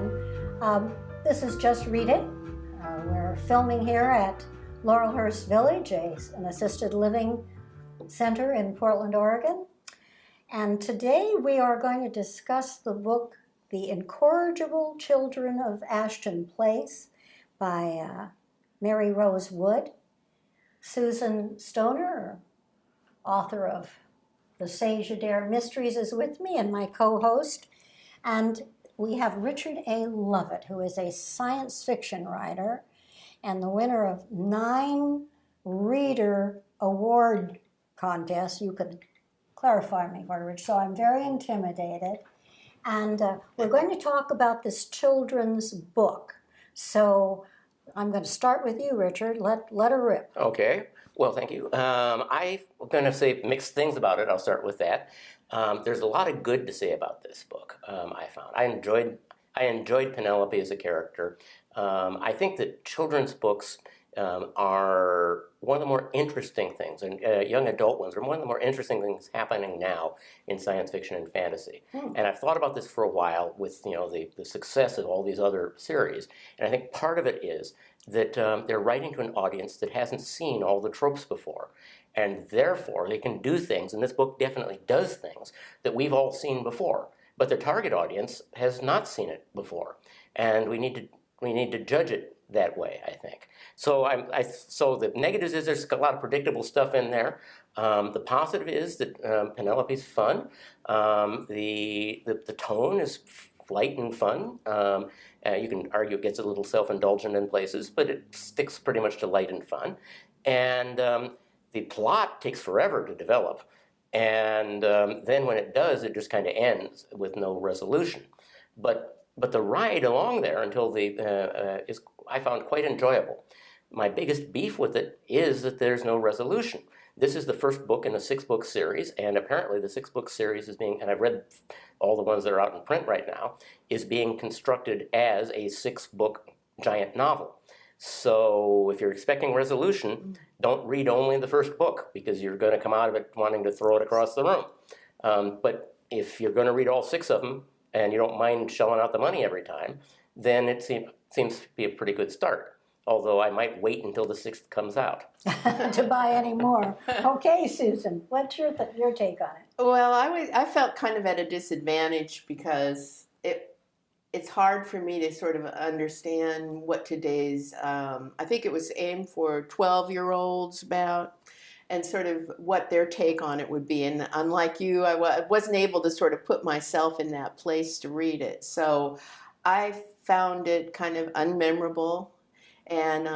everyone. This is Just Read It. We're filming here at Laurelhurst Village, an assisted living center in Portland, Oregon. And today we are going to discuss the book, The Incorrigible Children of Ashton Place by Maryrose Wood. Susan Stoner, author of The Sage Adair Mysteries, is with me, and my co-host. And we have Richard A. Lovett, who is a science fiction writer and the winner of 9 reader award contests. You could clarify me, Rich. So I'm very intimidated. And we're going to talk about this children's book. So I'm going to start with you, Richard. Let her rip. Okay. Well, thank you. I'm going to say mixed things about it. I'll start with that. There's a lot of good to say about this book. I found I enjoyed Penelope as a character. I think that children's books are one of the more interesting things, and young adult ones are one of the more interesting things happening now in science fiction and fantasy. And I've thought about this for a while with the success of all these other series, and I think part of it is that they're writing to an audience that hasn't seen all the tropes before, and therefore they can do things, and this book definitely does things that we've all seen before, but the target audience has not seen it before, and we need to judge it that way, I think. So so the negatives is there's a lot of predictable stuff in there. The positive is that Penelope's fun. The tone is light and fun. You can argue it gets a little self-indulgent in places, but it sticks pretty much to light and fun. And the plot takes forever to develop. And then when it does, it just kind of ends with no resolution. But the ride along there until I found quite enjoyable. My biggest beef with it is that there's no resolution. This is the first book in a 6-book series, and apparently the 6-book series is being, and I've read all the ones that are out in print right now, is being constructed as a 6-book giant novel. So if you're expecting resolution, don't read only the first book, because you're going to come out of it wanting to throw it across the room. But if you're going to read all 6 of them, and you don't mind shelling out the money every time, then it seems to be a pretty good start. Although I might wait until the 6th comes out. To buy any more. Okay, Susan, what's your take on it? Well, I felt kind of at a disadvantage because it's hard for me to sort of understand what today's, I think it was aimed for 12-year-olds about, and sort of what their take on it would be. And unlike you, I wasn't able to sort of put myself in that place to read it. So I found it kind of unmemorable. And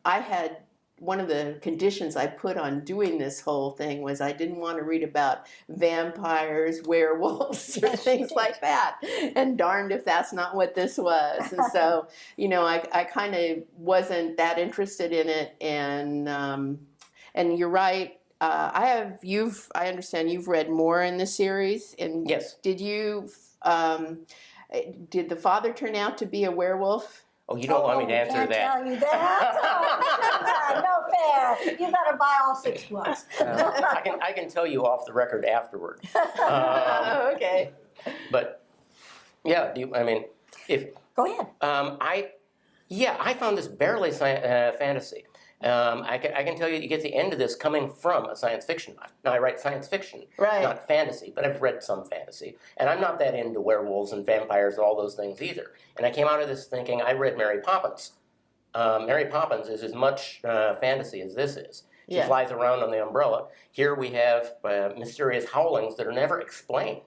I had, one of the conditions I put on doing this whole thing was I didn't want to read about vampires, werewolves, or things like that. And darned if that's not what this was. And so, I kind of wasn't that interested in it. And you're right. I understand you've read more in the series. And yes. Did the father turn out to be a werewolf? Oh, you don't want me to answer that. I can't tell you that. No fair. You better buy all 6 books. I can tell you off the record afterward. Okay. But yeah, Go ahead. I found this barely fantasy. I can tell you, you get the end of this coming from a science fiction. Now, I write science fiction, right, not fantasy, but I've read some fantasy. And I'm not that into werewolves and vampires and all those things either. And I came out of this thinking, I read Mary Poppins. Mary Poppins is as much fantasy as this is. She flies around on the umbrella. Here we have mysterious howlings that are never explained.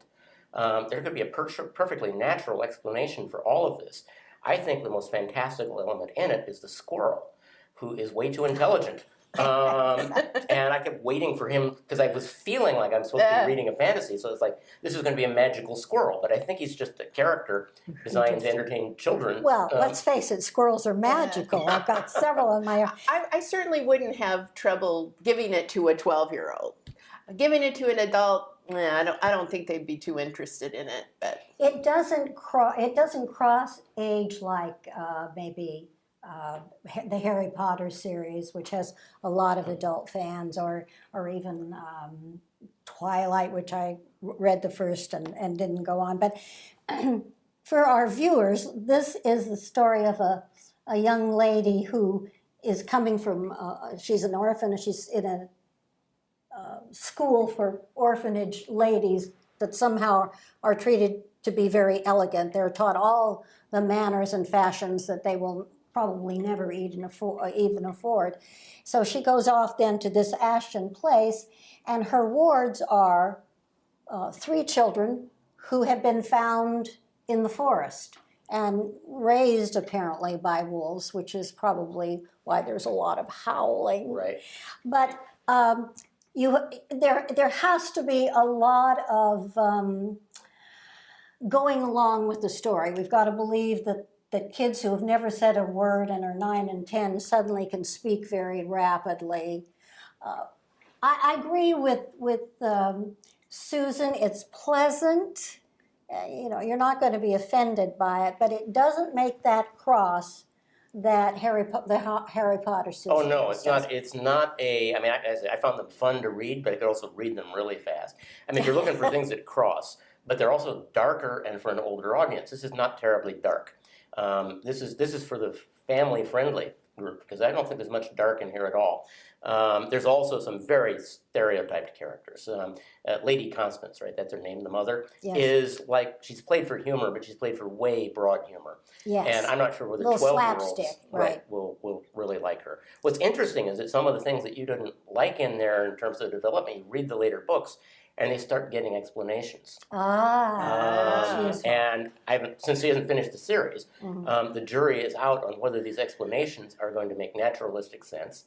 There could be a perfectly natural explanation for all of this. I think the most fantastical element in it is the squirrel, who is way too intelligent. And I kept waiting for him, because I was feeling like I'm supposed to be reading a fantasy, so it's like, this is going to be a magical squirrel, but I think he's just a character designed to entertain children. Well, let's face it, squirrels are magical. I've got several in my... I certainly wouldn't have trouble giving it to a 12-year-old. Giving it to an adult, I don't think they'd be too interested in it. But it doesn't cross age like maybe the Harry Potter series, which has a lot of adult fans, or even Twilight, which I read the first and didn't go on. But for our viewers, this is the story of a young lady who is coming from, she's an orphan, and she's in a school for orphanage ladies that somehow are treated to be very elegant. They're taught all the manners and fashions that they will probably never even afford. So she goes off then to this Ashton place, and her wards are 3 children who have been found in the forest and raised apparently by wolves, which is probably why there's a lot of howling. Right. But there has to be a lot of going along with the story. We've got to believe that kids who have never said a word and are 9 and 10 suddenly can speak very rapidly. I agree with Susan. It's pleasant. You're not going to be offended by it, but it doesn't make that cross that the Harry Potter series. Oh no, it's not. It's not a. I mean, I found them fun to read, but I could also read them really fast. I mean, if you're looking for things that cross, but they're also darker and for an older audience. This is not terribly dark. This is for the family-friendly group, because I don't think there's much dark in here at all. There's also some very stereotyped characters. Lady Constance, right? That's her name. The mother is like, she's played for humor, but she's played for way broad humor. Yes. And I'm not sure whether 12-year-olds will really like her. What's interesting is that some of the things that you didn't like in there in terms of development, you read the later books, and they start getting explanations. And since he hasn't finished the series, the jury is out on whether these explanations are going to make naturalistic sense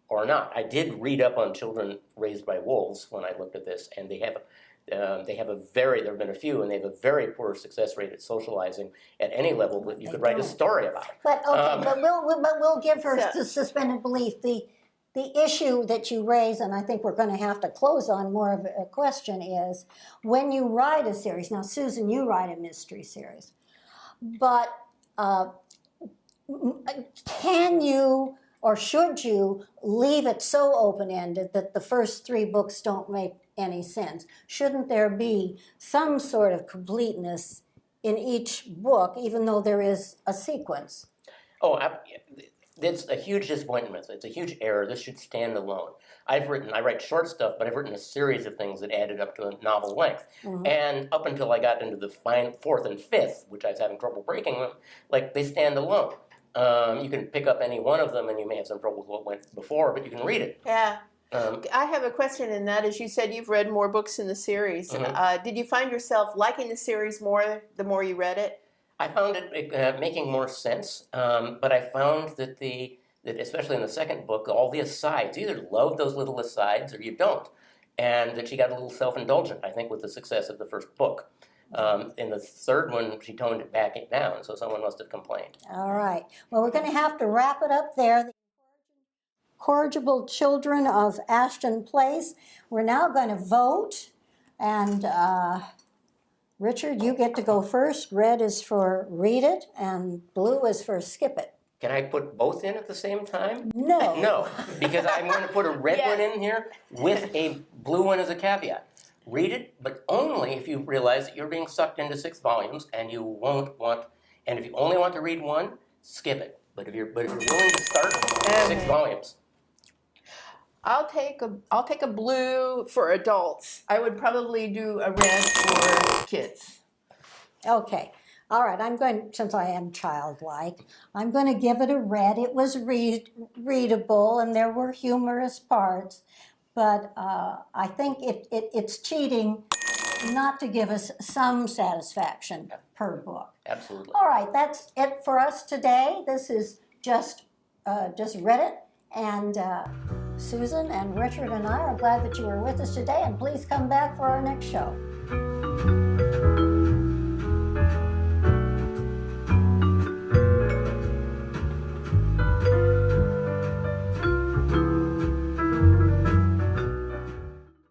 or not. I did read up on children raised by wolves when I looked at this, and there have been a few, and they have a very poor success rate at socializing at any level that you could write a story about. But we'll give her the suspended belief. The issue that you raise, and I think we're going to have to close on more of a question, is when you write a series. Now, Susan, you write a mystery series, but can you or should you leave it so open-ended that the first 3 books don't make any sense? Shouldn't there be some sort of completeness in each book, even though there is a sequence? Oh, it's a huge disappointment. It's a huge error. This should stand alone. I write short stuff, but I've written a series of things that added up to a novel length. And up until I got into the 4th and 5th, which I was having trouble breaking them, they stand alone. You can pick up any one of them, and you may have some trouble with what went before, but you can read it. Yeah. I have a question, and that is, you said you've read more books in the series. Did you find yourself liking the series more the more you read it? I found it making more sense, but I found that especially in the second book, all the asides, you either love those little asides or you don't, and that she got a little self-indulgent, I think, with the success of the first book. In the third one, she toned it back down, so someone must have complained. All right. Well, we're going to have to wrap it up there. The Incorrigible Children of Ashton Place. We're now going to vote, and Richard, you get to go first. Red is for read it, and blue is for skip it. Can I put both in at the same time? No. No, because I'm going to put a red one in here with a blue one as a caveat. Read it, but only if you realize that you're being sucked into 6 volumes, and you won't want. And if you only want to read one, skip it. But if you're willing to start 6 volumes, I'll take a blue for adults. I would probably do a red for kids. Okay. All right. Since I am childlike, I'm going to give it a red. It was readable, and there were humorous parts. But I think it's cheating not to give us some satisfaction per book. Absolutely. All right, that's it for us today. This is just read it, and Susan and Richard and I are glad that you were with us today. And please come back for our next show.